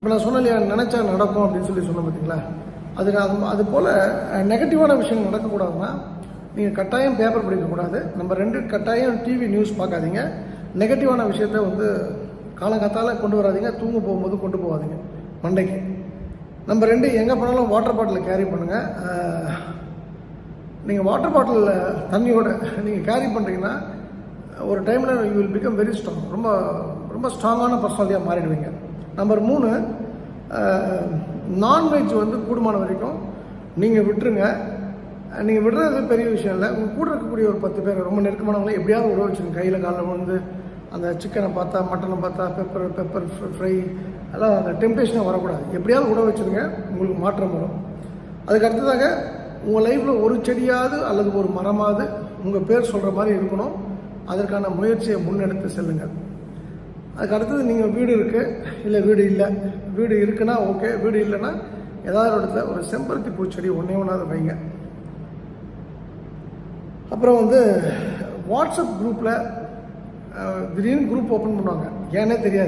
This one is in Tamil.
இப்போ நான் சொன்னேன் இல்லையா, நினச்சா நடக்கும் அப்படின்னு சொன்னேன் பார்த்தீங்களா. அது போல் நெகட்டிவான விஷயம் நடக்கக்கூடாதுன்னா நீங்கள் கட்டாயம் பேப்பர் படிக்கக்கூடாது. நம்பர் 2, கட்டாயம் டிவி நியூஸ் பார்க்காதீங்க. நெகட்டிவான விஷயத்த காலங்காத்தால் கொண்டு வராதிங்க. தூங்க போகும்போது கொண்டு போகாதீங்க மண்டைக்கு. நம்பர் 2, எங்கே போனாலும் வாட்டர் பாட்டில் கேரி பண்ணுங்கள். நீங்கள் வாட்டர் பாட்டிலில் தண்ணியோடு நீங்கள் கேரி பண்ணுறீங்கன்னா ஒரு டைமில் you will become very strong. ரொம்ப ரொம்ப ஸ்ட்ராங்கான பர்சனாலிட்டியாக மாறிடுவீங்க. நம்பர் 3, நான்வெஜ் கூடுமான வரைக்கும் நீங்கள் விட்டுருங்க. நீங்கள் விடுறது பெரிய விஷயம் இல்லை. உங்கள் கூட இருக்கக்கூடிய ஒரு 10 பேர் ரொம்ப நெருக்கமானவங்களே எப்படியாவது விட வச்சுருங்க. கையில் காலில் அந்த சிக்கனை பார்த்தா, மட்டனை பார்த்தா, பெப்பர் ஃப்ரை எல்லாம் அந்த டெம்டேஷனாக வரக்கூடாது. எப்படியாவது விட வச்சுருங்க, உங்களுக்கு மாற்றம் வரும். அதுக்கு அடுத்ததாக உங்கள் லைஃப்பில் ஒரு செடியாவது அல்லது ஒரு மரமாவது உங்கள் பேர் சொல்கிற மாதிரி இருக்கணும். அதற்கான முயற்சியை முன்னெடுத்து செல்லுங்கள். அதுக்கு அடுத்தது நீங்கள் வீடு இருக்குது இல்லை வீடு இல்லை. வீடு இருக்குன்னா ஓகே, வீடு இல்லைன்னா ஏதாவது இடத்துல ஒரு செம்பருத்தி பூச்செடி ஒன்றாவது வைங்க. அப்புறம் வாட்ஸ்அப் குரூப்பில் திடீர்னு குரூப் ஓப்பன் பண்ணுவாங்க, ஏன்னே தெரியாது.